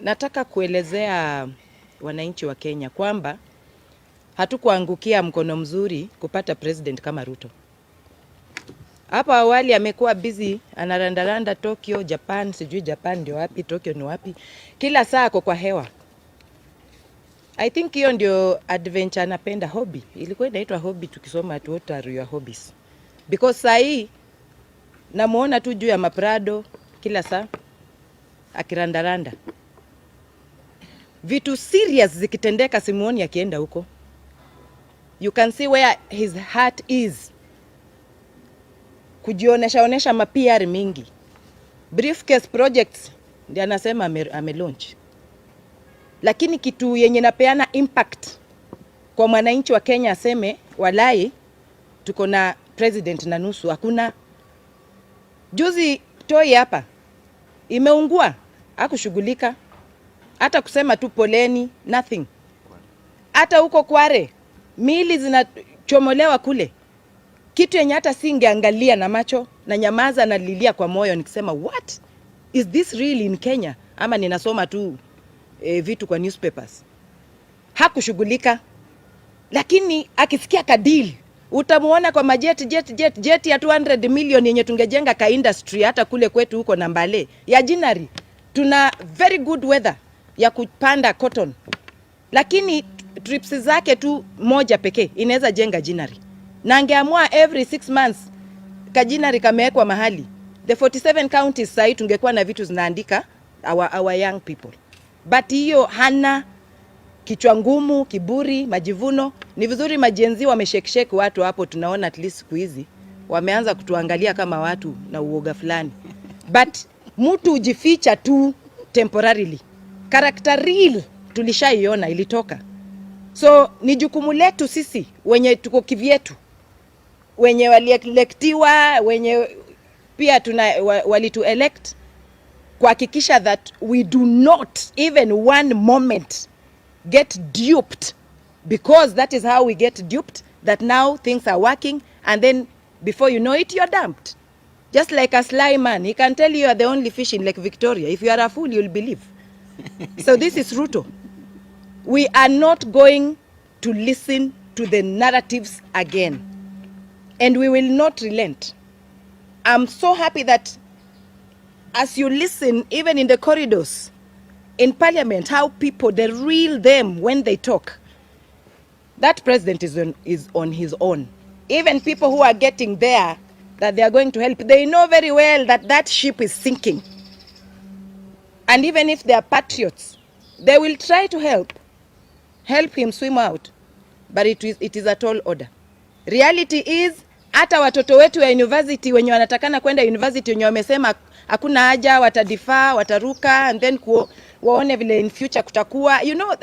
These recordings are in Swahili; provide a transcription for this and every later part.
Nataka kuelezea wananchi wa Kenya kwamba hatukuangukia mkono mzuri kupata president kama Ruto. Hapa awali amekuwa busy anarandaranda Tokyo, Japan, sijui Japan ndio wapi, Tokyo ni wapi. Kila saa ako kwa hewa. I think hiyo ndio adventure anapenda, hobby. Ilikuwa inaitwa hobby tukisoma at what are your hobbies. Because saa hii namuona tu juu ya maprado kila saa akirandaranda. Vitu serious zikitendeka simuoni akienda huko. You can see where his heart is. Kujionesha ma-PR mingi. Briefcase projects ndio anasema ame-launch. Lakini kitu yenye napeana impact kwa mwananchi wa Kenya aseme walai tuko na president na nusu, hakuna. Juzi toi hapa imeungua, hakushughulika. Hata kusema tu poleni, nothing. Hata huko Kware mili zinachomolewa kule, kitu yenye hata singeangalia na macho na nyamaza na lilia kwa moyo nikisema what is this really in Kenya, ama ninasoma tu vitu kwa newspapers. Hakushughulika. Lakini akisikia kadili utamuona kwa jet ya 200 million yenye tungejenga ka industry hata kule kwetu huko na Mbale ya Jinari. Tuna very good weather ya kupanda cotton. Lakini trips zake tu moja pekee inaweza jenga Jinari. Na angeamua every 6 months kajinari kamewekwa mahali. The 47 counties sasa tungekuwa na vitu zinaandika our young people. But hiyo hana, kichwa ngumu, kiburi, majivuno. Ni vizuri majenzi wameshekesheke watu hapo, tunaona at least siku hizi wameanza kutuangalia kama watu na uoga fulani. But mtu ujificha tu temporarily. Character real tulishaiona ilitoka. So ni jukumu letu sisi wenye tuko kivyetu, wenye walielektiwa, wenye pia walitu elect, kuhakikisha that we do not even one moment get duped, because that is how we get duped, that now things are working and then before you know it you're dumped. Just like a sly man, he can tell you are the only fish in Lake Victoria. If you are a fool, you'll believe. So this is Ruto. We are not going to listen to the narratives again. And we will not relent. I'm so happy that as you listen, even in the corridors, in parliament, how people, the real them when they talk, that president is on his own. Even people who are getting there, that they are going to help, they know very well that that ship is sinking. And even if they are patriots, they will try to help him swim out. But it is a tall order. Reality is, hata watoto wetu ya university wenye wanatakana kwenda university wenye wamesema hakuna haja, watadifaa, wataruka, and then waone vile in future kutakuwa. You know,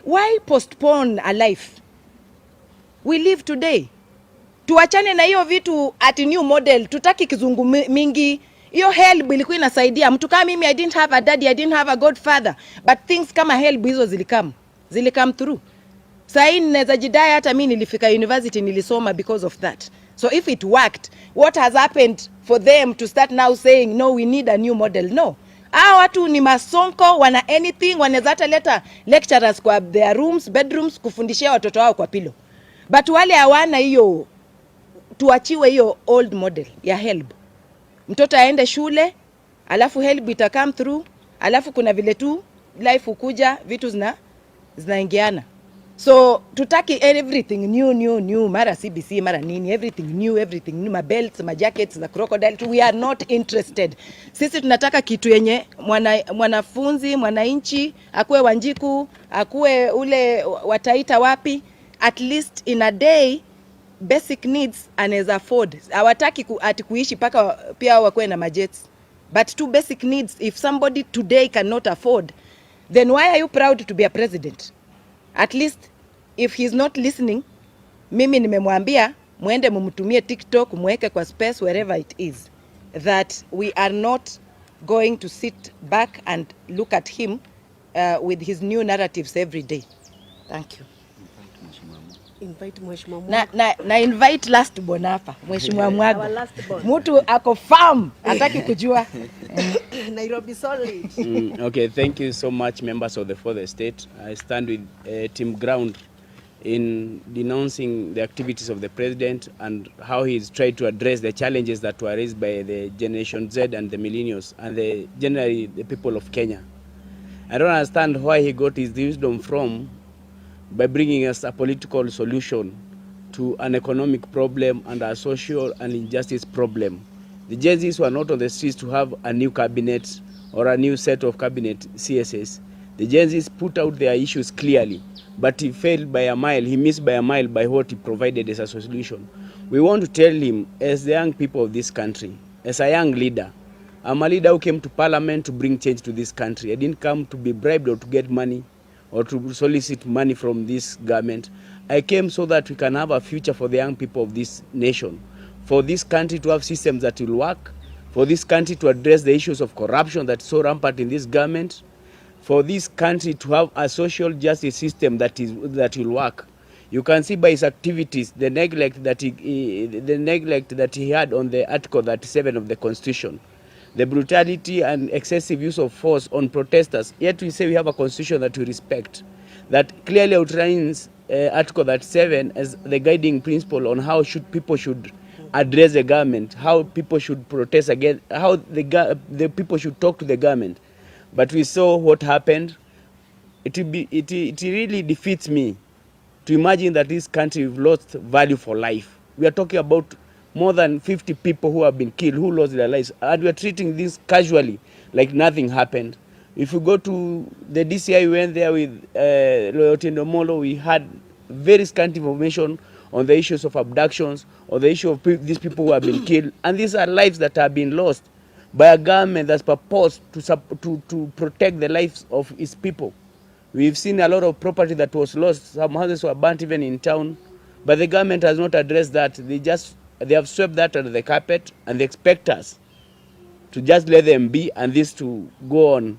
why postpone a life? We live today. Tuachane na hiyo vitu at new model. Tutaki kizungu mingi. Hiyo help ilikuwa inasaidia. Mtu kama mimi, I didn't have a daddy, I didn't have a godfather. But things kama help hizo zilikam through. Sahi ninaweza jidai hata mimi nilifika university nilisoma because of that. So if it worked, what has happened for them to start now saying, no, we need a new model? No. Hao watu ni masonko, wana anything, wanaweza hata leta lecturers kwa their rooms, bedrooms, kufundishia watoto wao kwa pilo. But wale hawana hiyo, tuachiwe hiyo old model ya help. Mtoto aende shule, alafu help ita come through, alafu kuna vile tu life ukuja, vitu zinaingiana. So tutaki everything new, mara CBC, mara nini, everything new, ma belts, ma jackets, za crocodile. We are not interested. Sisi tunataka kitu yenye mwanafunzi, mwananchi, akuwe Wanjiku, akuwe ule wataita wapi, at least in a day basic needs anaweza afford. Hawataki ati kuishi paka pia wakuwe na majets. But two basic needs, if somebody today cannot afford, then why are you proud to be a president? At least if he's not listening, mimi nimemwambia muende mumtumie TikTok, muweke kwa space, wherever it is, that we are not going to sit back and look at him with his new narratives every day. Thank you. invite mheshimiwa na invite last born hapa mheshimiwa Mwago. Mtu ako farm hataki kujua. Nairobi solid. Okay, thank you so much, members of the fourth estate. I stand with Team Ground in denouncing the activities of the president and how he's tried to address the challenges that were raised by the Generation Z and the millennials and generally the people of Kenya. I don't understand why he got his wisdom from by bringing us a political solution to an economic problem and a social and injustice problem. The Gen Zs were not on the streets to have a new cabinet or a new set of cabinet CSS. The Gen Zs put out their issues clearly, but he failed by a mile. He missed by a mile by what he provided as a solution. We want to tell him, as the young people of this country, as a young leader, I'm a leader who came to parliament to bring change to this country. I didn't come to be bribed or to get money or to solicit money from this government. I came so that we can have a future for the young people of this nation, for this country to have systems that will work, for this country to address the issues of corruption that's so rampant in this government, for this country to have a social justice system that will work. You can see by his activities the neglect that he had on the Article 37 of the Constitution, the brutality and excessive use of force on protesters. Yet we say we have a constitution that we respect, that clearly outlines Article 37 as the guiding principle on how people should address the government, how people should protest against, how the people should talk to the government. But we saw what happened. It really defeats me to imagine that this country we've lost value for life. We are talking about more than 50 people who have been killed, who lost their lives, and we are treating this casually, like nothing happened. If you go to the DCI, we went there with Loyalty Ndomolo, we had very scant information on the issues of abductions, or the issue of these people who have been killed, and these are lives that have been lost by a government that's purposed to protect the lives of its people. We've seen a lot of property that was lost. Some houses were burnt even in town, but the government has not addressed that. They have swept that under the carpet, and they expect us to just let them be and this to go on.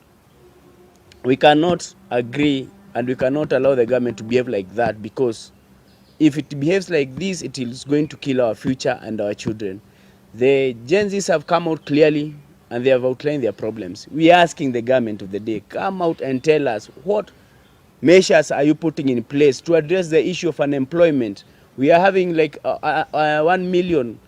We cannot agree, and we cannot allow the government to behave like that, because if it behaves like this, it is going to kill our future and our children. The Gen Zs have come out clearly and they have outlined their problems. We are asking the government of the day, come out and tell us what measures are you putting in place to address the issue of unemployment. We are having like 1 million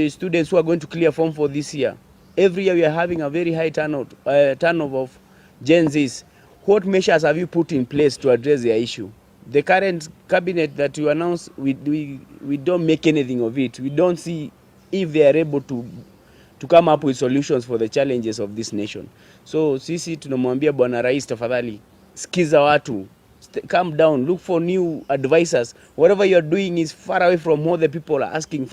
students who are going to clear form for this year. Every year we are having a very high turnover of Gen Zs. What measures have you put in place to address their issue? The current cabinet that you announced, we don't make anything of it. We don't see if they are able to come up with solutions for the challenges of this nation. So sisi tunamwambia bwana rais, tafadhali sikiza watu, calm down, look for new advisors. Whatever you are doing is far away from what the people are asking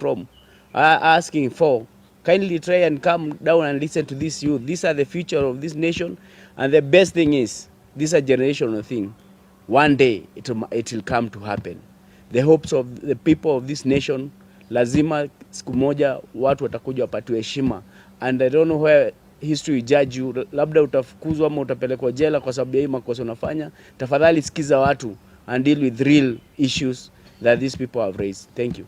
for. Kindly try and calm down and listen to this youth. These are the future of this nation, and the best thing is, this is a generational thing. One day it will come to happen. The hopes of the people of this nation, lazima siku moja watu watakuja wapatiwe heshima, and I don't know where history will judge you. Labda utafukuzwa ama utapelekwa jela kwa sababu ya hii makosa unafanya. Tafadhali sikiza watu and deal with real issues that these people have raised. Thank you.